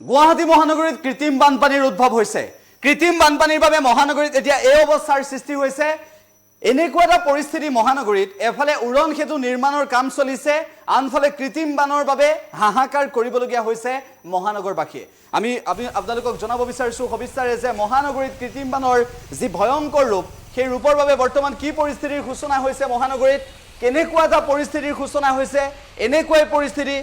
গুৱাহাটী মহানগৰীত কৃত্ৰিম বানপানীৰ উদ্ভৱ হৈছে। কৃত্ৰিম বানপানীৰ বাবে মহানগৰীত এতিয়া এই অৱস্থাৰ সৃষ্টি হৈছে। এনেকুৱা এটা পৰিস্থিতি মহানগৰীত এফালে উৰণ সেতু নিৰ্মাণৰ কাম চলিছে, আনফালে কৃত্ৰিম বানৰ বাবে হাহাকাৰ কৰিবলগীয়া হৈছে মহানগৰবাসীয়ে। আমি আপোনালোকক জনাব বিচাৰিছো সবিস্তাৰে যে মহানগৰীত কৃত্ৰিম বানৰ যি ভয়ংকৰ ৰূপ, সেই ৰূপৰ বাবে বৰ্তমান কি পৰিস্থিতিৰ সূচনা হৈছে মহানগৰীত, কেনেকুৱা এটা পৰিস্থিতিৰ সূচনা হৈছে। এনেকুৱাই পৰিস্থিতি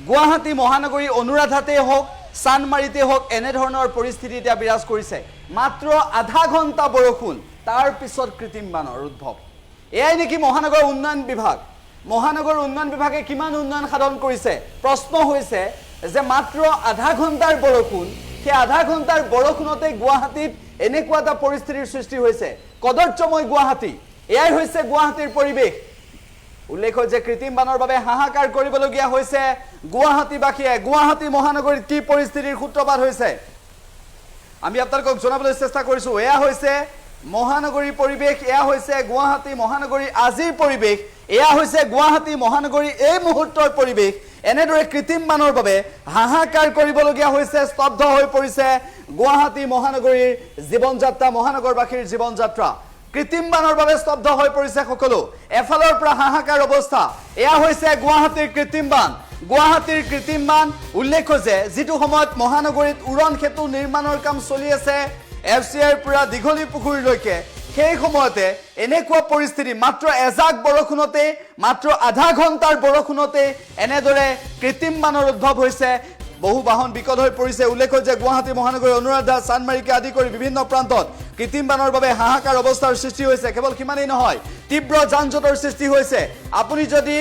গুৱাহাটী মহানগৰী অনুৰাধাতে হওক, চানমাৰীতে হওক, এনেধৰণৰ পৰিস্থিতি এতিয়া বিৰাজ কৰিছে। মাত্ৰ আধা ঘণ্টা বৰষুণ, তাৰ পিছত কৃত্ৰিম বানৰ উদ্ভৱ। এয়াই নেকি মহানগৰ উন্নয়ন বিভাগ? মহানগৰ উন্নয়ন বিভাগে কিমান উন্নয়ন সাধন কৰিছে? প্ৰশ্ন হৈছে যে মাত্ৰ আধা ঘণ্টাৰ বৰষুণ, সেই আধা ঘণ্টাৰ বৰষুণতে গুৱাহাটীত এনেকুৱা এটা পৰিস্থিতিৰ সৃষ্টি হৈছে। কদৰ্যময় গুৱাহাটী, এয়াই হৈছে গুৱাহাটীৰ পৰিৱেশ। উল্লেখ্য যে কৃত্ৰিম বানৰ বাবে হাহাকাৰ কৰিবলগীয়া হৈছে গুৱাহাটীবাসীয়ে। গুৱাহাটী মহানগৰীত কি পৰিস্থিতিৰ সূত্ৰপাত হৈছে আমি আপোনালোকক জনাবলৈ চেষ্টা কৰিছো। এয়া হৈছে মহানগৰীৰ পৰিৱেশ, এয়া হৈছে গুৱাহাটী মহানগৰী আজিৰ পৰিৱেশ, এয়া হৈছে গুৱাহাটী মহানগৰী এই মুহূৰ্তৰ পৰিৱেশ। এনেদৰে কৃত্ৰিম বানৰ বাবে হাহাকাৰ কৰিবলগীয়া হৈছে, স্তব্ধ হৈ পৰিছে গুৱাহাটী মহানগৰীৰ জীৱন যাত্ৰা, মহানগৰবাসীৰ জীৱন যাত্ৰা। কৃত্ৰিম বানৰ বাবে স্তব্ধ হৈ পৰিছে সকলো। এফালৰ পৰা হাহাকাৰ অৱস্থা। এয়া হৈছে গুৱাহাটীৰ কৃত্ৰিম বান, গুৱাহাটীৰ কৃত্ৰিম বান। উল্লেখ্য যে যিটো সময়ত মহানগৰীত উৰণ সেতু নিৰ্মাণৰ কাম চলি আছে FCIৰ পৰা দীঘলী পুখুৰীলৈকে, সেই সময়তে এনেকুৱা পৰিস্থিতি, মাত্ৰ এজাক বৰষুণতে, মাত্ৰ আধা ঘণ্টাৰ বৰষুণতে এনেদৰে কৃত্ৰিম বানৰ উদ্ভৱ হৈছে। বহু বাহন বিকল হৈ পৰিছে। উল্লেখ্য যে গুৱাহাটী মহানগৰী অনুৰাধা, চানমাৰীকে আদি কৰি বিভিন্ন প্ৰান্তত কৃত্ৰিম বানৰ বাবে হাহাকাৰ অৱস্থাৰ সৃষ্টি হৈছে। কেৱল সিমানেই নহয়, তীব্ৰ যান জঁটৰ সৃষ্টি হৈছে। আপুনি যদি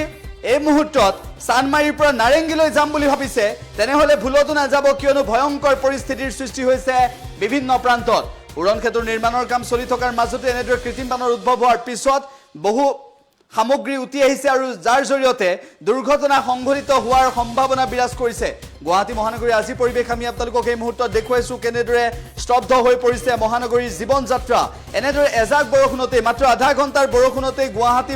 এই মুহূৰ্তত চানমাৰীৰ পৰা নাৰেংগীলৈ যাম বুলি ভাবিছে, তেনেহ'লে ভুলতো নাযাব, কিয়নো ভয়ংকৰ পৰিস্থিতিৰ সৃষ্টি হৈছে বিভিন্ন প্ৰান্তত। উৰণ সেতুৰ নিৰ্মাণৰ কাম চলি থকাৰ মাজতে এনেদৰে কৃত্ৰিম বানৰ উদ্ভৱ হোৱাৰ পিছত বহু সামগ্ৰী উটি আহিছে আৰু যাৰ জৰিয়তে দুৰ্ঘটনা সংঘটিত হোৱাৰ সম্ভাৱনা বিৰাজ কৰিছে। গুৱাহাটী মহানগৰীৰ আজি পৰিৱেশ আমি আপোনালোকক এই মুহূৰ্তত দেখুৱাইছো, কেনেদৰে স্তব্ধ হৈ পৰিছে মহানগৰীৰ জীৱন যাত্ৰা। এনেদৰে এজাক বৰষুণতে, মাত্ৰ আধা ঘণ্টাৰ বৰষুণতে গুৱাহাটী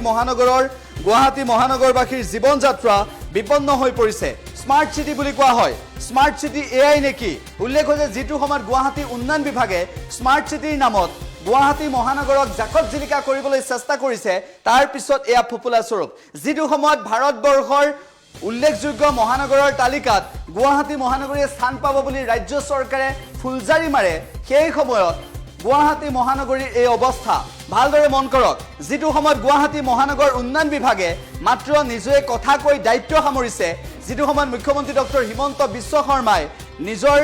মহানগৰবাসীৰ জীৱন যাত্ৰা বিপন্ন হৈ পৰিছে। স্মাৰ্ট চিটি বুলি কোৱা হয়, স্মাৰ্ট চিটি এয়াই নেকি? উল্লেখ হৈছে যিটো সময়ত গুৱাহাটী উন্নয়ন বিভাগে স্মাৰ্ট চিটিৰ নামত গুৱাহাটী মহানগৰক জাকত জিলিকা কৰিবলৈ চেষ্টা কৰিছে, তাৰ পিছত এয়া ফুপুলা স্বৰূপ। যিটো সময়ত ভাৰতবৰ্ষৰ উল্লেখযোগ্য মহানগৰৰ তালিকাত গুৱাহাটী মহানগৰীয়ে স্থান পাব বুলি ৰাজ্য চৰকাৰে ফুলজাৰি মাৰে, সেই সময়ত গুৱাহাটী মহানগৰীৰ এই অৱস্থা। ভালদৰে মন কৰক, যিটো সময়ত গুৱাহাটী মহানগৰ উন্নয়ন বিভাগে মাত্ৰ নিজে কথা কৈ দায়িত্ব সামৰিছে, যিটো সময়ত মুখ্যমন্ত্ৰী ডক্টৰ হিমন্ত বিশ্ব শৰ্মাই নিজৰ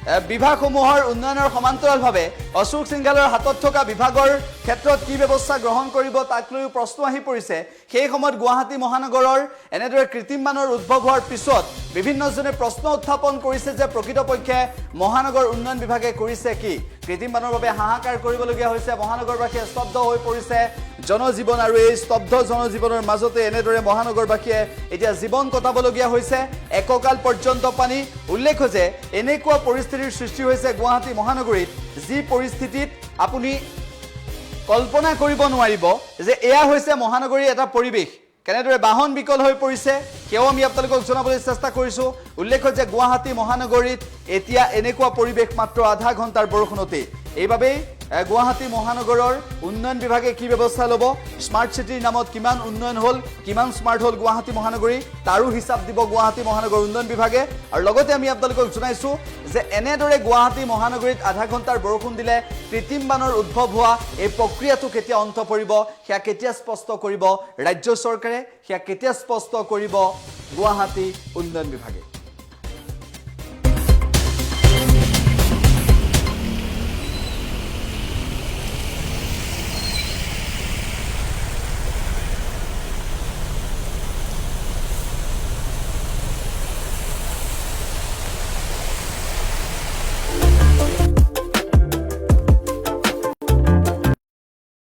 বিভাগসমূহৰ উন্নয়নৰ সমান্তৰালভাৱে অশোক সিংঘালৰ হাতত থকা বিভাগৰ ক্ষেত্ৰত কি ব্যৱস্থা গ্ৰহণ কৰিব তাক লৈও প্ৰশ্ন আহি পৰিছে। সেই সময়ত গুৱাহাটী মহানগৰৰ এনেদৰে কৃত্ৰিম বানৰ উদ্ভৱ হোৱাৰ পিছত বিভিন্নজনে প্ৰশ্ন উত্থাপন কৰিছে যে প্ৰকৃতপক্ষে মহানগৰ উন্নয়ন বিভাগে কৰিছে কি? কৃত্ৰিম বানৰ বাবে হাহাকাৰ কৰিবলগীয়া হৈছে, মহানগৰবাসীয়ে স্তব্ধ হৈ পৰিছে জনজীৱন, আৰু এই স্তব্ধ জনজীৱনৰ মাজতে এনেদৰে মহানগৰবাসীয়ে এতিয়া জীৱন কটাবলগীয়া হৈছে। এককাল পৰ্যন্ত পানী। উল্লেখ্য যে এনেকুৱা পৰিস্থিতিৰ সৃষ্টি হৈছে গুৱাহাটী মহানগৰীত, যি পৰিস্থিতিত আপুনি কল্পনা কৰিব নোৱাৰিব যে এয়া হৈছে মহানগৰীৰ এটা পৰিৱেশ। কেনেদৰে বাহন বিকল হৈ পৰিছে সেয়াও আমি আপোনালোকক জনাবলৈ চেষ্টা কৰিছো। উল্লেখ্য যে গুৱাহাটী মহানগৰীত এতিয়া এনেকুৱা পৰিৱেশ মাত্ৰ আধা ঘণ্টাৰ বৰষুণতে। এইবাবেই গুৱাহাটী মহানগৰৰ উন্নয়ন বিভাগে কি ব্যৱস্থা ল'ব, স্মাৰ্ট চিটিৰ নামত কিমান উন্নয়ন হ'ল, কিমান স্মাৰ্ট হ'ল গুৱাহাটী মহানগৰী, তাৰো হিচাপ দিব গুৱাহাটী মহানগৰ উন্নয়ন বিভাগে। আৰু লগতে আমি আপোনালোকক জনাইছো যে এনেদৰে গুৱাহাটী মহানগৰীত আধা ঘণ্টাৰ বৰষুণ দিলে কৃত্ৰিম বানৰ উদ্ভৱ হোৱা এই প্ৰক্ৰিয়াটো কেতিয়া অন্ত পৰিব, সেয়া কেতিয়া স্পষ্ট কৰিব ৰাজ্য চৰকাৰে, সেয়া কেতিয়া স্পষ্ট কৰিব গুৱাহাটী উন্নয়ন বিভাগে।